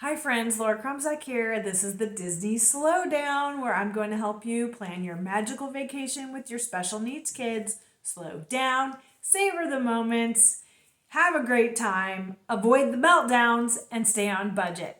Hi friends, Laura Krumzak here. This is the Disney Slowdown where I'm going to help you plan your magical vacation with your special needs kids. Slow down, savor the moments, have a great time, avoid the meltdowns, and stay on budget.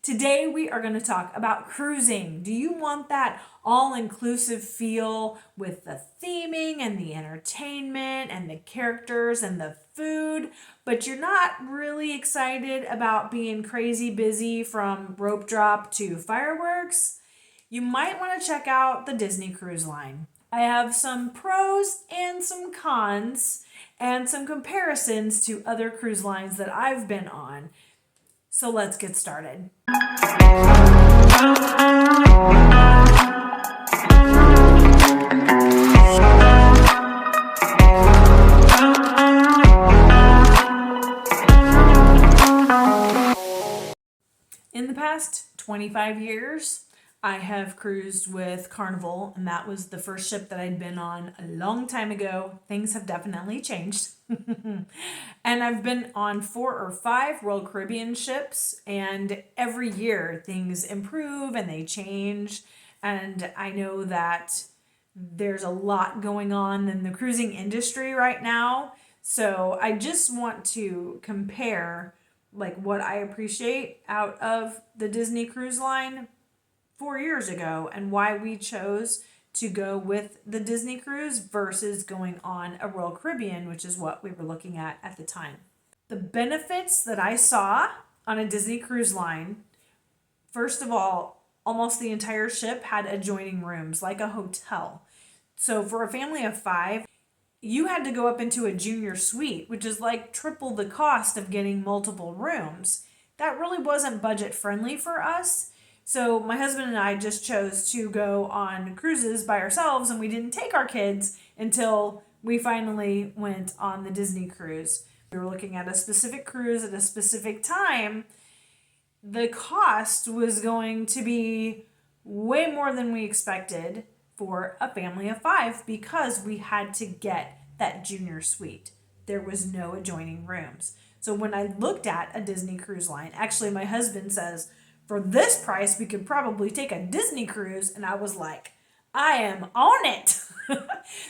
Today we are going to talk about cruising. Do you want that all-inclusive feel with the theming and the entertainment and the characters and the food, but you're not really excited about being crazy busy from rope drop to fireworks? You might want to check out the Disney Cruise Line. I have some pros and some cons and some comparisons to other cruise lines that I've been on. So let's get started. In the past 25 years, I have cruised with Carnival, and that was the first ship that I'd been on a long time ago. Things have definitely changed. And I've been on 4 or 5 Royal Caribbean ships, and every year things improve and they change. And I know that there's a lot going on in the cruising industry right now. So I just want to compare like what I appreciate out of the Disney Cruise Line 4 years ago and why we chose to go with the Disney cruise versus going on a Royal Caribbean, which is what we were looking at the time. The benefits that I saw on a Disney Cruise Line, first of all, almost the entire ship had adjoining rooms like a hotel. So for a family of 5, you had to go up into a junior suite, which is like triple the cost of getting multiple rooms. That really wasn't budget friendly for us. So my husband and I just chose to go on cruises by ourselves, and we didn't take our kids until we finally went on the Disney cruise. We were looking at a specific cruise at a specific time. The cost was going to be way more than we expected for a family of 5 because we had to get that junior suite. There was no adjoining rooms. So when I looked at a Disney Cruise Line, actually my husband says, for this price, we could probably take a Disney cruise. And I was like, I am on it.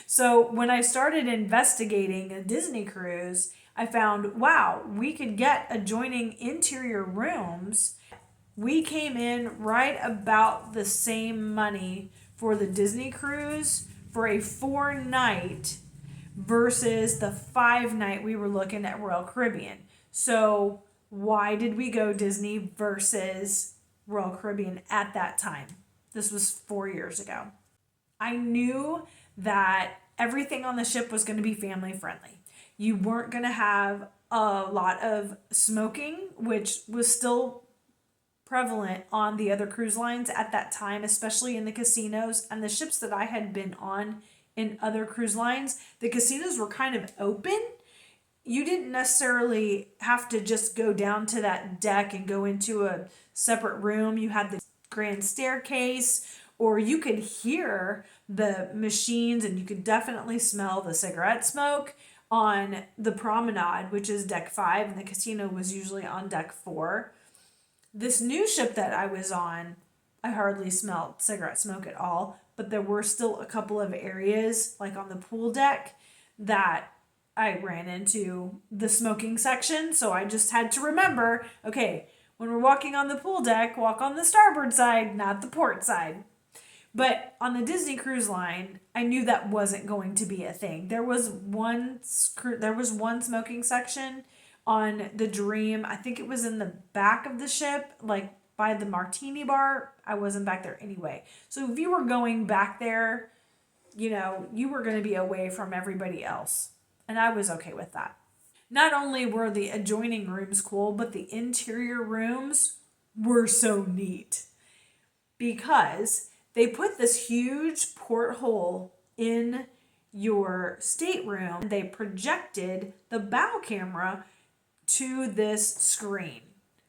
So when I started investigating a Disney cruise, I found, wow, we could get adjoining interior rooms. We came in right about the same money for the Disney cruise for a 4-night versus the 5-night we were looking at Royal Caribbean. So why did we go Disney versus Royal Caribbean at that time? This was 4 years ago. I knew that everything on the ship was going to be family friendly. You weren't going to have a lot of smoking, which was still prevalent on the other cruise lines at that time, especially in the casinos and the ships that I had been on in other cruise lines. The casinos were kind of open. You didn't necessarily have to just go down to that deck and go into a separate room. You had the grand staircase, or you could hear the machines and you could definitely smell the cigarette smoke on the promenade, which is deck 5, and the casino was usually on deck 4. This new ship that I was on, I hardly smelled cigarette smoke at all, but there were still a couple of areas, like on the pool deck, that I ran into the smoking section. So I just had to remember, okay, when we're walking on the pool deck, walk on the starboard side, not the port side. But on the Disney Cruise Line, I knew that wasn't going to be a thing. There was one smoking section on the Dream. I think it was in the back of the ship, like by the martini bar. I wasn't back there anyway. So if you were going back there, you were going to be away from everybody else. And I was okay with that. Not only were the adjoining rooms cool, but the interior rooms were so neat because they put this huge porthole in your stateroom. They projected the bow camera to this screen.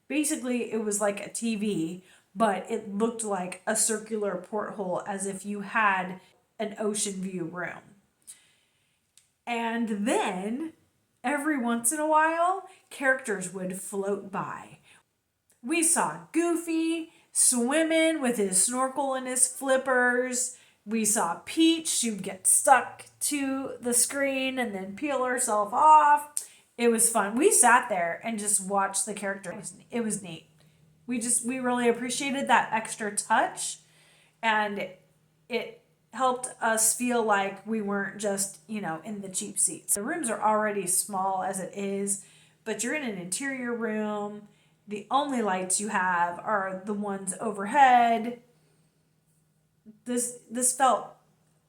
Basically, it was like a TV, but it looked like a circular porthole as if you had an ocean view room. And then every once in a while, characters would float by. We saw Goofy swimming with his snorkel and his flippers. We saw Peach. She would get stuck to the screen and then peel herself off. It was fun. We sat there and just watched the character. It was neat. We really appreciated that extra touch, and it helped us feel like we weren't just, in the cheap seats. The rooms are already small as it is, but you're in an interior room. The only lights you have are the ones overhead. This felt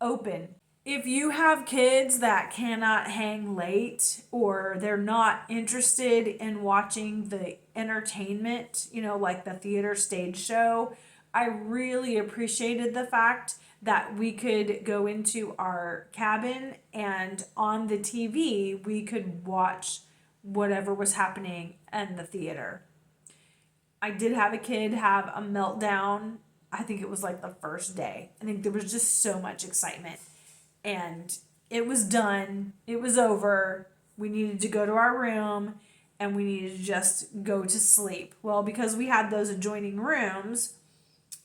open. If you have kids that cannot hang late or they're not interested in watching the entertainment, like the theater stage show, I really appreciated the fact that we could go into our cabin and on the TV we could watch whatever was happening in the theater. I did have a kid have a meltdown. I think it was like the first day. I think there was just so much excitement. And it was done. It was over. We needed to go to our room and we needed to just go to sleep. Well, because we had those adjoining rooms,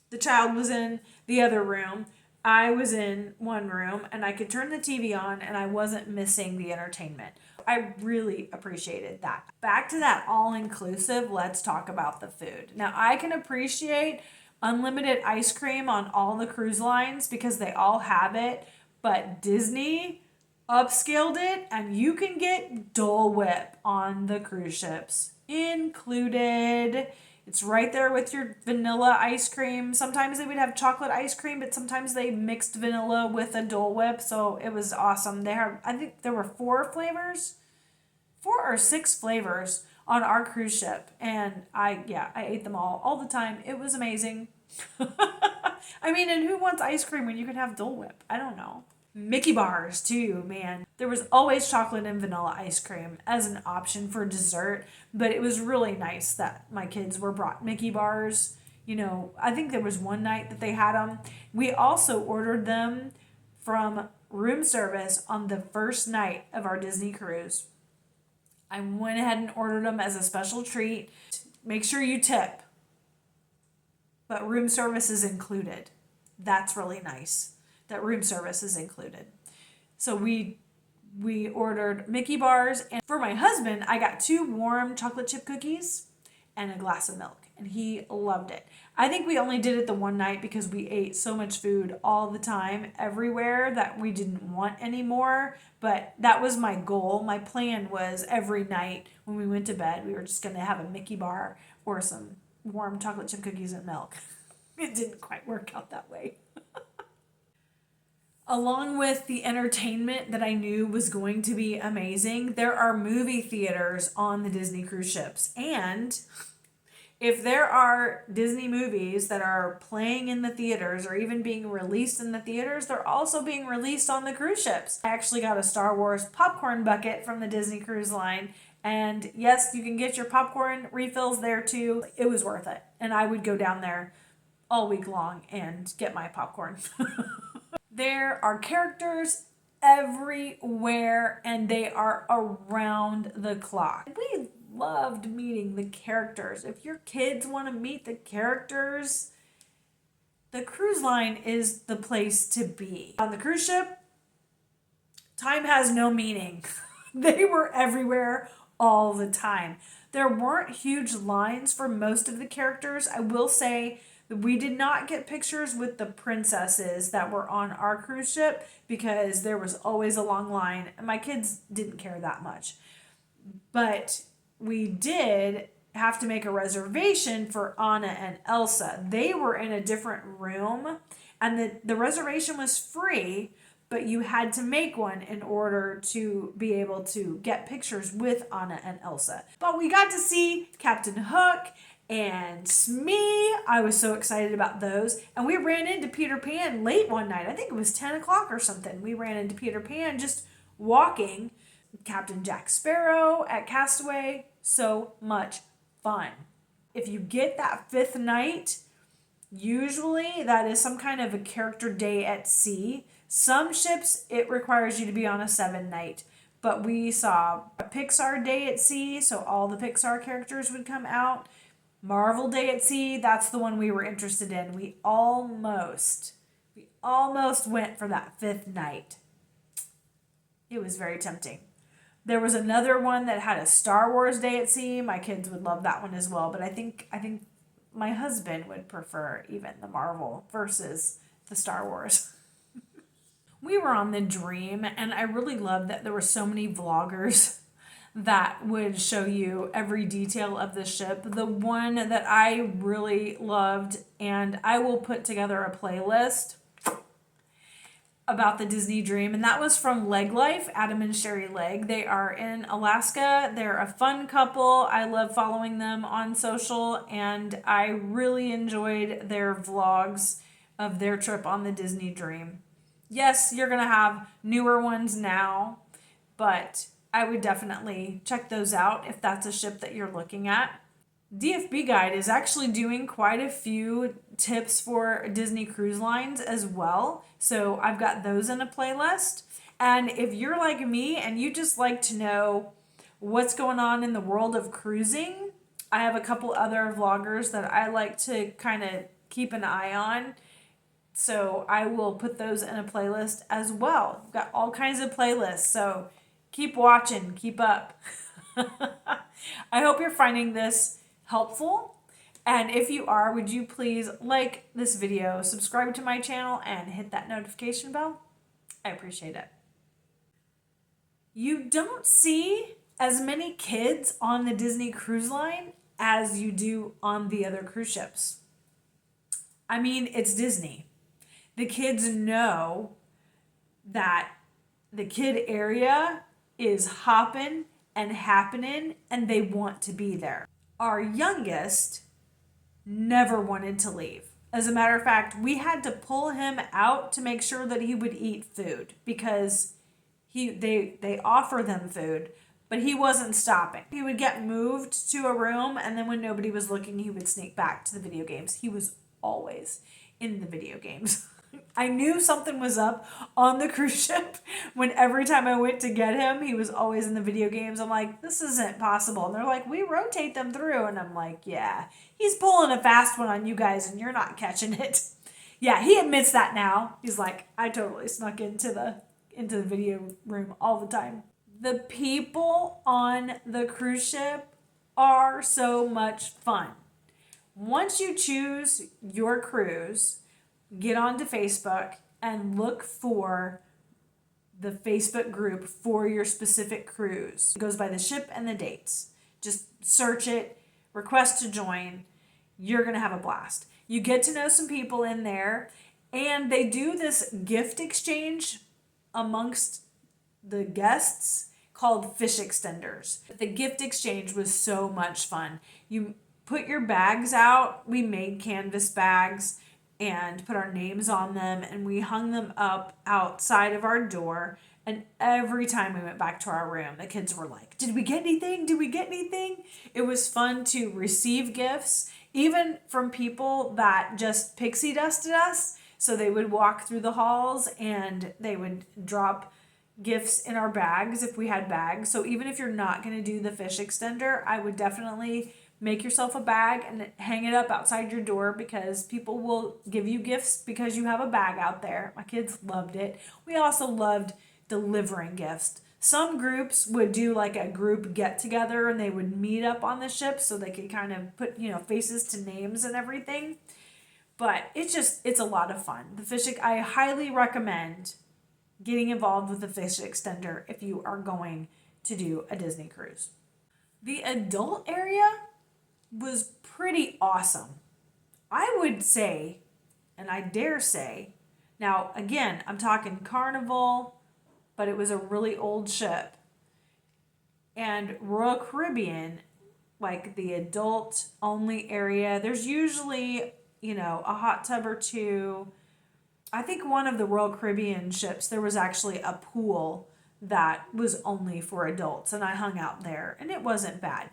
the child was in the other room. I was in one room and I could turn the TV on and I wasn't missing the entertainment. I really appreciated that. Back to that all-inclusive, let's talk about the food. Now, I can appreciate unlimited ice cream on all the cruise lines because they all have it, but Disney upscaled it and you can get Dole Whip on the cruise ships included. It's right there with your vanilla ice cream. Sometimes they would have chocolate ice cream, but sometimes they mixed vanilla with a Dole Whip, so it was awesome. I think there were 4 or 6 flavors on our cruise ship, and I ate them all the time. It was amazing. I mean, and who wants ice cream when you can have Dole Whip? I don't know. Mickey bars too, man. There was always chocolate and vanilla ice cream as an option for dessert, but it was really nice that my kids were brought Mickey bars. I think there was one night that they had them. We also ordered them from room service on the first night of our Disney cruise. I went ahead and ordered them as a special treat. Make sure you tip, but room service is included. That's really nice that room service is included. So we ordered Mickey bars, and for my husband, I got 2 warm chocolate chip cookies and a glass of milk, and he loved it. I think we only did it the one night because we ate so much food all the time everywhere that we didn't want any more, but that was my goal. My plan was every night when we went to bed, we were just going to have a Mickey bar or some warm chocolate chip cookies and milk. It didn't quite work out that way. Along with the entertainment that I knew was going to be amazing, there are movie theaters on the Disney cruise ships. And if there are Disney movies that are playing in the theaters or even being released in the theaters, they're also being released on the cruise ships. I actually got a Star Wars popcorn bucket from the Disney Cruise Line. And yes, you can get your popcorn refills there too. It was worth it. And I would go down there all week long and get my popcorn. There are characters everywhere and they are around the clock. We loved meeting the characters. If your kids want to meet the characters, the cruise line is the place to be. On the cruise ship, time has no meaning. They were everywhere all the time. There weren't huge lines for most of the characters. I will say we did not get pictures with the princesses that were on our cruise ship because there was always a long line and my kids didn't care that much. But we did have to make a reservation for Anna and Elsa. They were in a different room and the reservation was free, but you had to make one in order to be able to get pictures with Anna and Elsa. But we got to see Captain Hook and Smee. I was so excited about those. And we ran into Peter Pan late one night. I think it was 10 o'clock or something. We ran into Peter Pan just walking. Captain Jack Sparrow at Castaway. So much fun. If you get that 5th night, usually that is some kind of a character day at sea. Some ships, it requires you to be on a 7 night. But we saw a Pixar day at sea, so all the Pixar characters would come out. Marvel Day at Sea, that's the one we were interested in. We almost went for that fifth night. It was very tempting. There was another one that had a Star Wars Day at Sea. My kids would love that one as well, but I think my husband would prefer even the Marvel versus the Star Wars. We were on the Dream, and I really loved that there were so many vloggers that would show you every detail of the ship. The one that I really loved, and I will put together a playlist about the Disney Dream, and that was from Leg Life, Adam and Sherry Leg. They are in Alaska. They're a fun couple. I love following them on social, and I really enjoyed their vlogs of their trip on the Disney Dream. Yes, you're going to have newer ones now, but I would definitely check those out if that's a ship that you're looking at. DFB Guide is actually doing quite a few tips for Disney Cruise Lines as well. So I've got those in a playlist. And if you're like me and you just like to know what's going on in the world of cruising, I have a couple other vloggers that I like to kind of keep an eye on. So I will put those in a playlist as well. I've got all kinds of playlists. So keep watching, keep up. I hope you're finding this helpful. And if you are, would you please like this video, subscribe to my channel, and hit that notification bell? I appreciate it. You don't see as many kids on the Disney Cruise Line as you do on the other cruise ships. I mean, it's Disney. The kids know that the kid area is hopping and happening, and they want to be there. Our youngest never wanted to leave. As a matter of fact, we had to pull him out to make sure that he would eat food because they offer them food, but he wasn't stopping. He would get moved to a room, and then when nobody was looking, he would sneak back to the video games. He was always in the video games. I knew something was up on the cruise ship when every time I went to get him, he was always in the video games. I'm like, this isn't possible. And they're like, we rotate them through. And I'm like, yeah, he's pulling a fast one on you guys and you're not catching it. Yeah, he admits that now. He's like, I totally snuck into the video room all the time. The people on the cruise ship are so much fun. Once you choose your cruise, get onto Facebook and look for the Facebook group for your specific cruise. It goes by the ship and the dates. Just search it, request to join. You're going to have a blast. You get to know some people in there, and they do this gift exchange amongst the guests called fish extenders. The gift exchange was so much fun. You put your bags out. We made canvas bags and put our names on them, and we hung them up outside of our door. And every time we went back to our room, the kids were like, did we get anything? Did we get anything? It was fun to receive gifts, even from people that just pixie dusted us. So they would walk through the halls and they would drop gifts in our bags if we had bags. So even if you're not going to do the fish extender, I would definitely make yourself a bag and hang it up outside your door, because people will give you gifts because you have a bag out there. My kids loved it. We also loved delivering gifts. Some groups would do like a group get together and they would meet up on the ship so they could kind of put, faces to names and everything. But it's a lot of fun. I highly recommend getting involved with the fish extender if you are going to do a Disney cruise. The adult area was pretty awesome. I would say, and I dare say, now again, I'm talking Carnival, but it was a really old ship. And Royal Caribbean, like the adult only area, there's usually, a hot tub or two. I think one of the Royal Caribbean ships, there was actually a pool that was only for adults, and I hung out there, and it wasn't bad.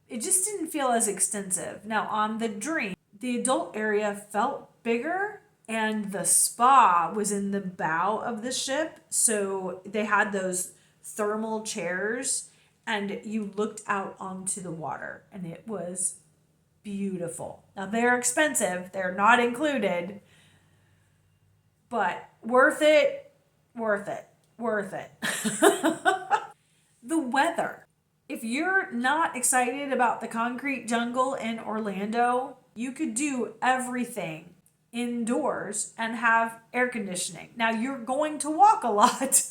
It just didn't feel as extensive. Now on the Dream, the adult area felt bigger, and the spa was in the bow of the ship. So they had those thermal chairs, and you looked out onto the water, and it was beautiful. Now they're expensive, they're not included, but worth it, worth it, worth it. The weather. If you're not excited about the concrete jungle in Orlando, you could do everything indoors and have air conditioning. Now you're going to walk a lot.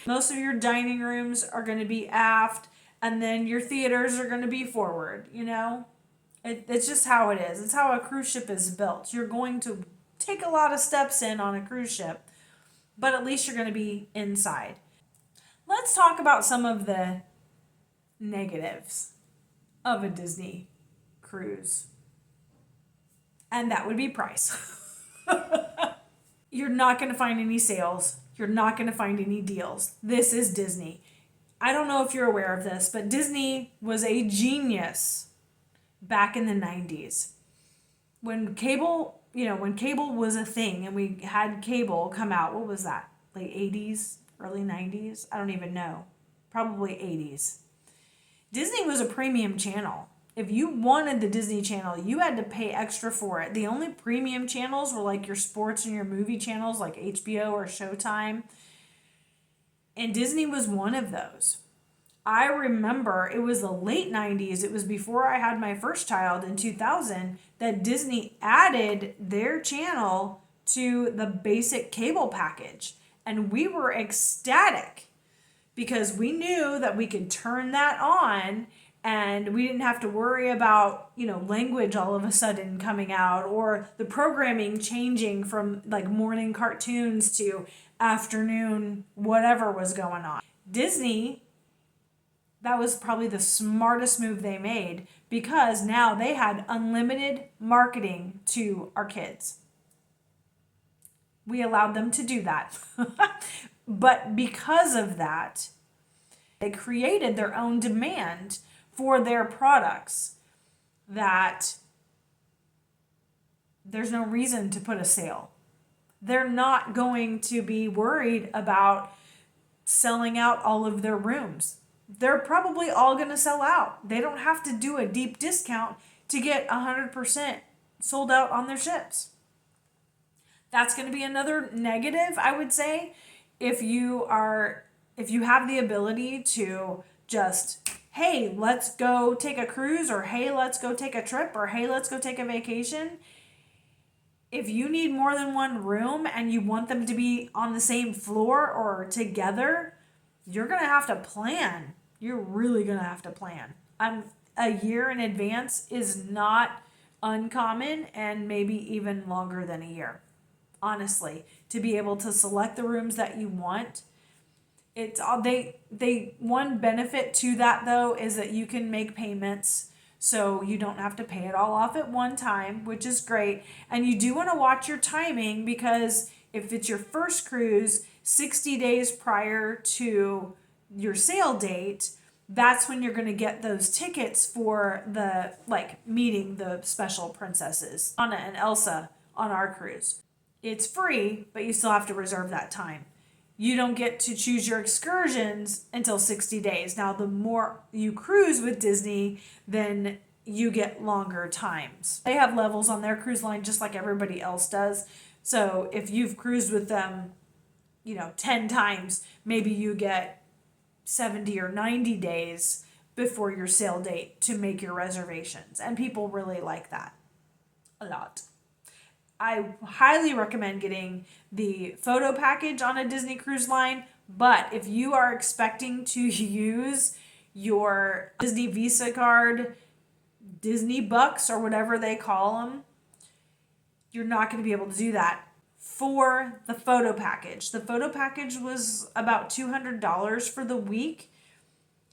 Most of your dining rooms are going to be aft, and then your theaters are going to be forward, you know? It's just how it is. It's how a cruise ship is built. You're going to take a lot of steps in on a cruise ship, but at least you're going to be inside. Let's talk about some of the negatives of a Disney cruise. And that would be price. You're not going to find any sales. You're not going to find any deals. This is Disney. I don't know if you're aware of this, but Disney was a genius back in the 90s. When cable, when cable was a thing and we had cable come out, what was that? Late 80s, early 90s? I don't even know. Probably 80s. Disney was a premium channel. If you wanted the Disney Channel, you had to pay extra for it. The only premium channels were like your sports and your movie channels like HBO or Showtime. And Disney was one of those. I remember it was the late 90s. It was before I had my first child in 2000 that Disney added their channel to the basic cable package. And we were ecstatic because we knew that we could turn that on and we didn't have to worry about, language all of a sudden coming out or the programming changing from like morning cartoons to afternoon, whatever was going on. Disney, that was probably the smartest move they made because now they had unlimited marketing to our kids. We allowed them to do that. But because of that, they created their own demand for their products that there's no reason to put a sale. They're not going to be worried about selling out all of their rooms. They're probably all going to sell out. They don't have to do a deep discount to get 100% sold out on their ships. That's going to be another negative, I would say, if you have the ability to just, hey, let's go take a cruise, or hey, let's go take a trip, or hey, let's go take a vacation. If you need more than one room and you want them to be on the same floor or together, you're going to have to plan. You're really going to have to plan. A year in advance is not uncommon, and maybe even longer than a year, honestly, to be able to select the rooms that you want. It's all they one benefit to that though is that you can make payments, so you don't have to pay it all off at one time, which is great. And you do want to watch your timing, because if it's your first cruise 60 days prior to your sail date, that's when you're going to get those tickets for the meeting the special princesses, Anna and Elsa, on our cruise. It's free, but you still have to reserve that time. You don't get to choose your excursions until 60 days. Now, the more you cruise with Disney, then you get longer times. They have levels on their cruise line just like everybody else does. So if you've cruised with them, 10 times, maybe you get 70 or 90 days before your sail date to make your reservations. And people really like that a lot. I highly recommend getting the photo package on a Disney Cruise Line, but if you are expecting to use your Disney Visa card, Disney Bucks, or whatever they call them, you're not going to be able to do that for the photo package. The photo package was about $200 for the week.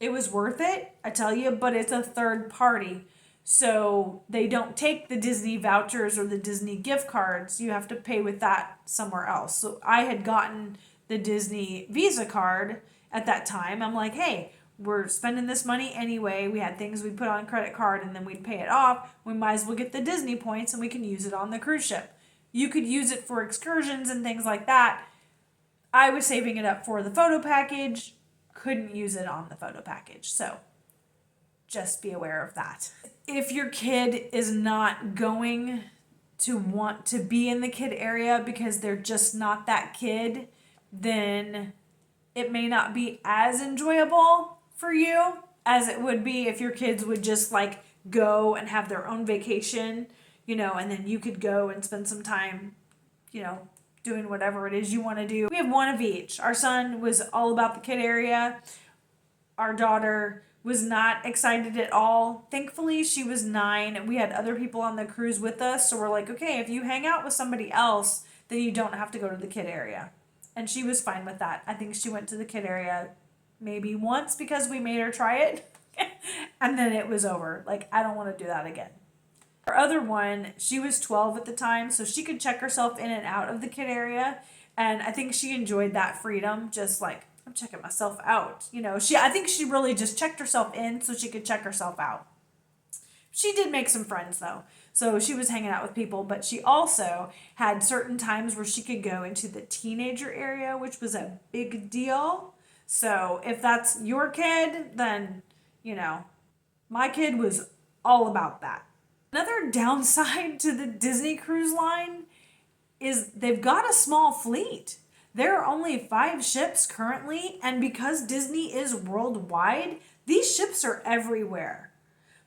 It was worth it, I tell you, but it's a third party. So they don't take the Disney vouchers or the Disney gift cards. You have to pay with that somewhere else. So I had gotten the Disney Visa card at that time. I'm like, hey, we're spending this money anyway. We had things we put on credit card and then we'd pay it off. We might as well get the Disney points and we can use it on the cruise ship. You could use it for excursions and things like that. I was saving it up for the photo package. Couldn't use it on the photo package. So just be aware of that. If your kid is not going to want to be in the kid area because they're just not that kid, then it may not be as enjoyable for you as it would be if your kids would just like go and have their own vacation, and then you could go and spend some time, doing whatever it is you want to do. We have one of each. Our son was all about the kid area. Our daughter was not excited at all. Thankfully, she was 9 and we had other people on the cruise with us. So we're like, okay, if you hang out with somebody else, then you don't have to go to the kid area. And she was fine with that. I think she went to the kid area maybe once because we made her try it. And then it was over. Like, I don't want to do that again. Our other one, she was 12 at the time, so she could check herself in and out of the kid area. And I think she enjoyed that freedom, just like, I'm checking myself out. I think she really just checked herself in so she could check herself out. She did make some friends though. So she was hanging out with people, but she also had certain times where she could go into the teenager area, which was a big deal. So if that's your kid, then, my kid was all about that. Another downside to the Disney Cruise Line is they've got a small fleet. There are only 5 ships currently, and because Disney is worldwide, these ships are everywhere.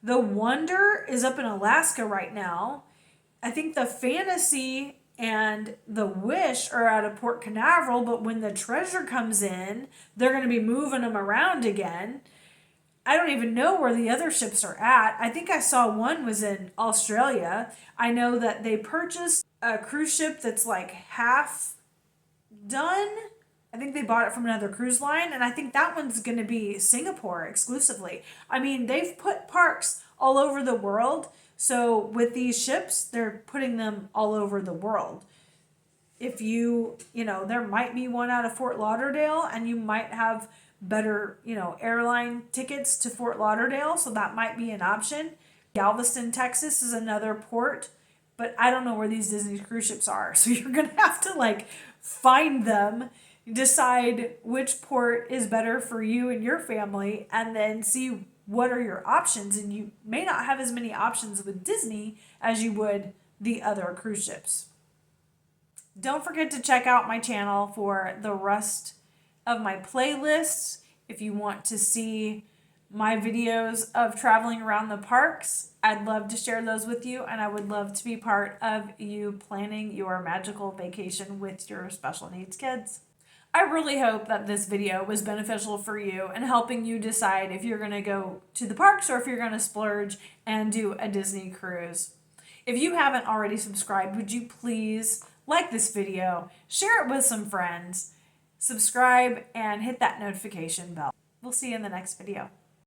The Wonder is up in Alaska right now. I think the Fantasy and the Wish are out of Port Canaveral, but when the Treasure comes in, they're going to be moving them around again. I don't even know where the other ships are at. I think I saw one was in Australia. I know that they purchased a cruise ship that's like half done. I think they bought it from another cruise line, and I think that one's going to be Singapore exclusively. I mean, they've put parks all over the world, so with these ships, they're putting them all over the world. If there might be one out of Fort Lauderdale, and you might have better, airline tickets to Fort Lauderdale, so that might be an option. Galveston, Texas is another port, but I don't know where these Disney cruise ships are, so you're going to have to find them, decide which port is better for you and your family, and then see what are your options. And you may not have as many options with Disney as you would the other cruise ships. Don't forget to check out my channel for the rest of my playlists if you want to see my videos of traveling around the parks. I'd love to share those with you, and I would love to be part of you planning your magical vacation with your special needs kids. I really hope that this video was beneficial for you and helping you decide if you're going to go to the parks or if you're going to splurge and do a Disney cruise. If you haven't already subscribed, would you please like this video, share it with some friends, subscribe, and hit that notification bell. We'll see you in the next video.